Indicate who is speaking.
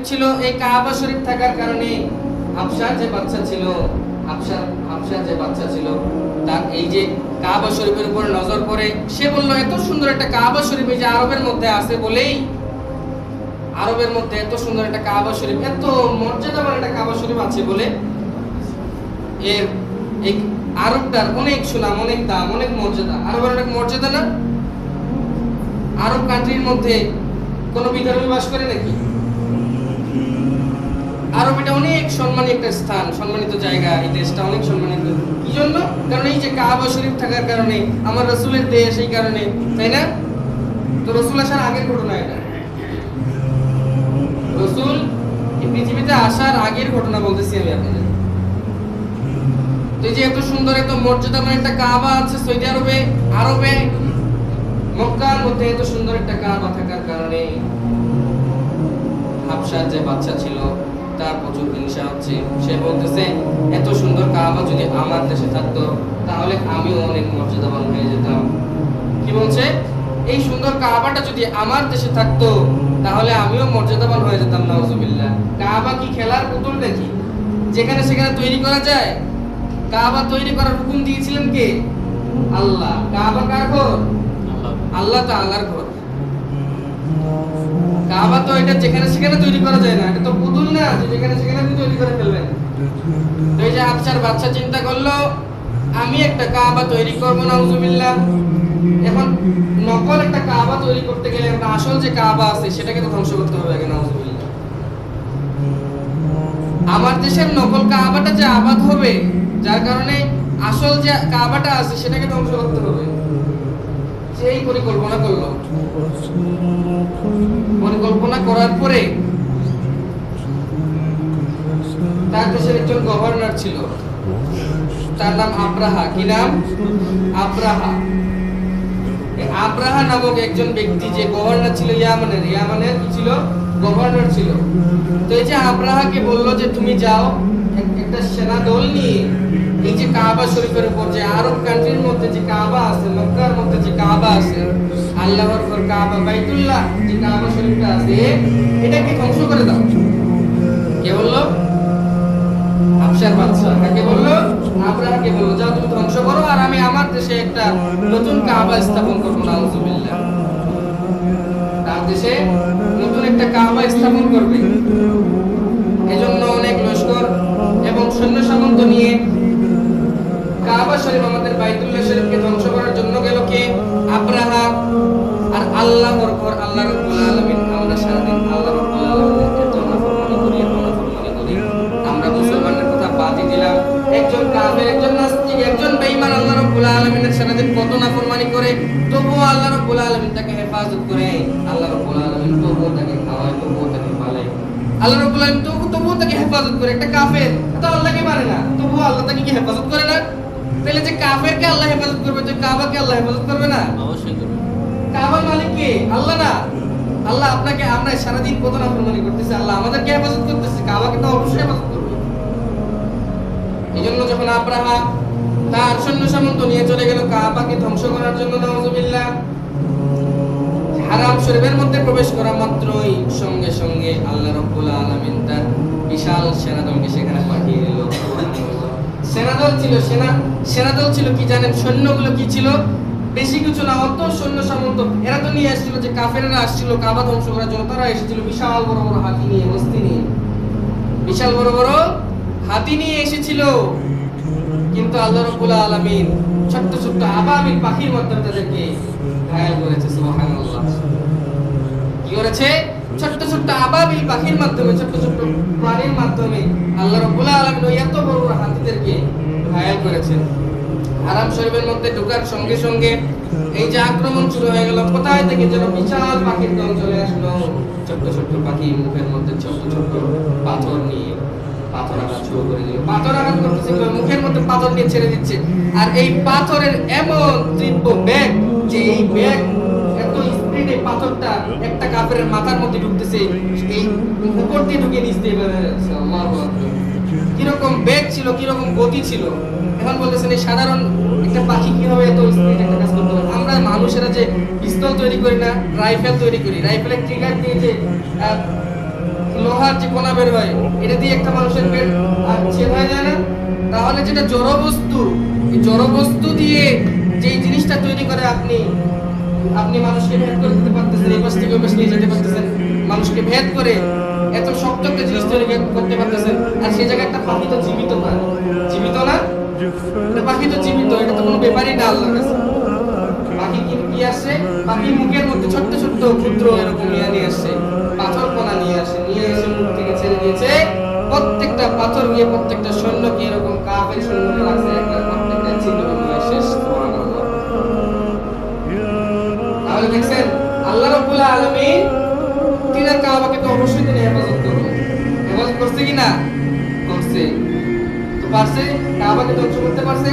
Speaker 1: ছিল এই কাবা শরীফ থাকার কারণে হাবশার যে বাচ্চা ছিল, হাবশার যে বাচ্চা ছিল, তার এই যে কাবা শরীফের উপর নজর পড়ে সে বলল এত সুন্দর একটা কাবা শরীফ এই যে আরবের মধ্যে আছে বলেই, আরবের মধ্যে এত সুন্দর একটা কাবা শরীফ, এত মর্যাদাবান একটা কাবা শরীফ আছে বলে এর এই আরবটার অনেক সুনাম, অনেক দাম, অনেক মর্যাদা। আরবের অনেক মর্যাদা না? আরব কান্ট্রির মধ্যে কোনো বিধর্মী বাস করে নাকি? আরব এটা অনেক সম্মানিত একটা স্থান, সম্মানিত জায়গা, এই দেশটা অনেক সম্মানিত। কি জন্য? কারণ এই যে কাবা শরীফ থাকার কারণে, আমার রাসূলের দেশ, এই কারণে, তাই না? তো রাসূল আসার আগের ঘটনা এটা, রাসূল এই পৃথিবীতে আসার আগের ঘটনা বলতেছি আমি আপনাদের। তো এই যে এত সুন্দর, এত মর্যাদাবান একটা কাবা আছে সৌদি আরবে, আরবে মক্কার মধ্যে এত সুন্দর একটা কাবা থাকার কারণে হাবশার যে বাচ্চা ছিল তার প্রচুর হিংসা হচ্ছে। সে বলতেছে এত সুন্দর কাবা যদি আমার দেশে থাকতো তাহলে আমিও অনেক মর্যাদাবান হয়ে যেতাম। কি বলছে? এই সুন্দর কাবাটা যদি আমার দেশে থাকতো তাহলে আমিও মর্যাদাবান হয়ে যেতাম। নাউজুবিল্লাহ। কাবা কি খেলার পুতুল নাকি যেখানে সেখানে তৈরি করা যায়? কাবা তৈরি করার হুকুম দিয়েছিলেন কে? আল্লাহ। কাবা কার ঘর? আল্লাহ তাআলার ঘর। কাবা তো এটা যেখানে সেখানে তৈরি করা যায় না, এটা তো পুতুল না যে যেখানে সেখানে আপনি তৈরি করে ফেলবেন। তো এই যে হাবশার বাচ্চা চিন্তা করলো আমি একটা কাবা তৈরি করব, নাউজুবিল্লাহ। এখন নকল একটা কাবা তৈরি করতে গেলে একটা আসল যে কাবা আছে সেটাকে তো ধ্বংস করতে হবে আগে, নাউজুবিল্লাহ। আমার দেশের নকল কাবাটা যে আবাদ হবে, যার কারণে আসল যে কাবাটা আছে সেটাকে ধ্বংস করতে হবে, সেই পরিকল্পনা করলো। পরিকল্পনা করার পরে তার দেশের একজন গভর্নর ছিল, তার নাম আব্রাহা। কি নাম? আব্রাহা। আব্রাহা নামক একজন ব্যক্তি যে গভর্নর ছিল ইয়ামানের কি ছিল? গভর্নর ছিল। তো এই যে আব্রাহাকে বললো যে তুমি যাও একটা সেনা দল নিয়ে এই যে কাবা শরীফের উপর, যে আরব কান্ট্রির মধ্যে যে কাবা আছে, মক্কার মধ্যে যে কাবা আছে, আল্লাহর ঘর কাবা, বাইতুল্লাহ যে কাবা শরীফটা আছে, এটাকে ধ্বংস করে দাও। কে বললো? হাবশার বাদশা। কাকে বললো? আব্রাহাকে বললো যাও তুমি ধ্বংস করো আর আমি আমার দেশে একটা নতুন কাবা স্থাপন করবো। নাউজুবিল্লাহ। তার দেশে নতুন একটা কাবা স্থাপন করবে। এজন্য অনেক লস্কর এবং সৈন্য সামন্ত নিয়ে কাবা শরীফ, আমাদের বাইতুল্লাহ শরীফকে ধ্বংস করার জন্য গেল কে? আব্রাহা। আর আল্লাহর ঘর, আল্লাহ রাব্বুল আলামিন, আমরা সারাদিন আল্লাহ রাব্বুল আলামিনের এত নাফরমানি করি, আমরা মুসলমানের কথা বাদই দিলাম। একজন কাফের, একজন নাস্তিক, একজন বেঈমান আল্লাহ রাব্বুল আলামিনের সারাদিন কত নাফরমানি করে, তবুও আল্লাহ রাব্বুল আলামিন তাকে হেফাজত করে। আল্লাহ রাব্বুল আলামিন তবুও তাকে খাওয়ায়, তবুও তাকে পালায়। আল্লাহ রাব্বুল আলামিন তবুও তাকে হেফাজত করে। একটা কাফের তো আল্লাহকে মানে না, তবুও আল্লাহ তাকে কি হেফাজত করে না? তাহলে যে কাফেরকে আল্লাহ হেফাজত করবে, তো কাবাকে আল্লাহ হেফাজত করবে না? অবশ্যই করবে। কাবার মালিক কে? আল্লাহ না? আল্লাহ আপনাকে, আমরা সারাদিন কত নাফরমানি করতেছি, আল্লাহ আমাদেরকে হেফাজত করতেছে, কাবাকে তো অবশ্যই হেফাজত করবে। এইজন্য যখন আব্রাহা তার সৈন্য সামন্ত নিয়ে চলে গেল কাবাকে ধ্বংস করার জন্য, নাউজুবিল্লাহ, হারাম শরীফের মধ্যে প্রবেশ করা মাত্রই সঙ্গে সঙ্গে আল্লাহ রাব্বুল আলামিন তার বিশাল সেনাদলকে সেখানে পাঠিয়ে দিল। সেনাদল ছিল কি জানেন? সৈন্যগুলো কি ছিল? বেশি কিছু না, অত সৈন্য সামন্ত। এরা তো নিয়ে আসছিল, যে কাফেররা আসছিল কাবা ধ্বংস করার জন্য, তারা এসেছিল বিশাল বড় বড় হাতি নিয়ে, হস্তি নিয়ে, বিশাল বড় বড় হাতি নিয়ে এসেছিল। কিন্তু আল্লাহ রাব্বুল আলামিন ছোট্ট ছোট্ট আবাবিল পাখির মাধ্যমে তাদেরকে ঘায়েল করেছে। সুবহানাল্লাহ। কি করেছে? ছোট্ট ছোট্ট আবাবিল পাখির মাধ্যমে, ছোট্ট ছোট্ট প্রাণীর মাধ্যমে আল্লাহ রাব্বুল আলামিন ওই এত বড় বড় হাতিদেরকে ঘায়েল করেছেন। হারাম শরীফের মধ্যে ঢোকার সঙ্গে সঙ্গে এই যে আক্রমণ শুরু হয়ে গেল, কোথায় থেকে যেন বিশাল পাখির দল চলে আসলো। ছোট্ট ছোট্ট পাখি মুখের মধ্যে ছোট্ট ছোট্ট পাথর নিয়ে পাথর আঘাত শুরু করে দিল। পাথর আঘাত করতেছে, মুখের মধ্যে পাথর নিয়ে ছেড়ে দিচ্ছে। আর এই পাথরের এমন তীব্র বেগ যে এই বেগ এত স্পিডে পাথরটা একটা কাফেরের মাথার মধ্যে ঢুকতেছে, এই উপর দিয়ে ঢুকে নিচ দিয়ে বের হয়ে যাচ্ছে। আল্লাহু আকবার। কিরকম বেগ ছিল, কিরকম গতি ছিল। এখন বলতেছেন এই সাধারণ একটা পাখি কিভাবে এত স্পিড একটা কাজ করতে পারে? আমরা মানুষেরা যে পিস্তল তৈরি করি না, রাইফেল তৈরি করি, রাইফেলের ট্রিগার দিয়ে যে লোহার যে কণা বের হয় এটা দিয়ে একটা মানুষের পেট ছেদ হয়ে যায় না? তাহলে যেটা জড় বস্তু, এই জড় বস্তু দিয়ে যে জিনিসটা তৈরি করে আপনি মানুষকে ভেদ করে দিতে পারতেছেন, এই পাশ থেকে ওই পাশে নিয়ে যেতে পারতেছেন, মানুষকে ভেদ করে এত শক্ত একটা জিনিস তৈরি করতে পারতেছেন, আর সেই জায়গায় একটা পাখি তো জীবিত না, জীবিত না, এটা পাখি তো জীবিত, এটা তো কোনো ব্যাপারই না আল্লাহর কাছে। পাখি কি আসছে? পাখি মুখের মধ্যে ছোট্ট ছোট্ট ক্ষুদ্র এরকম নিয়ে আসছে, পাথর কণা নিয়ে এসে মুখ থেকে ছেড়ে দিয়েছে। প্রত্যেকটা পাথর গিয়ে প্রত্যেকটা সৈন্যকে এরকম কাফের সৈন্যকে লাগছে, একটা প্রত্যেকটা ছিদ্র নিয়ে শেষ। তাহলে দেখছেন আল্লাহ রাব্বুল আলামিন তিনার কাবাকে তো অবশ্যই তিনি হেফাজত করবেন। হেফাজত করছে কি না? করছে। তো পারছে? কাবাকে ধ্বংস করতে পারছে?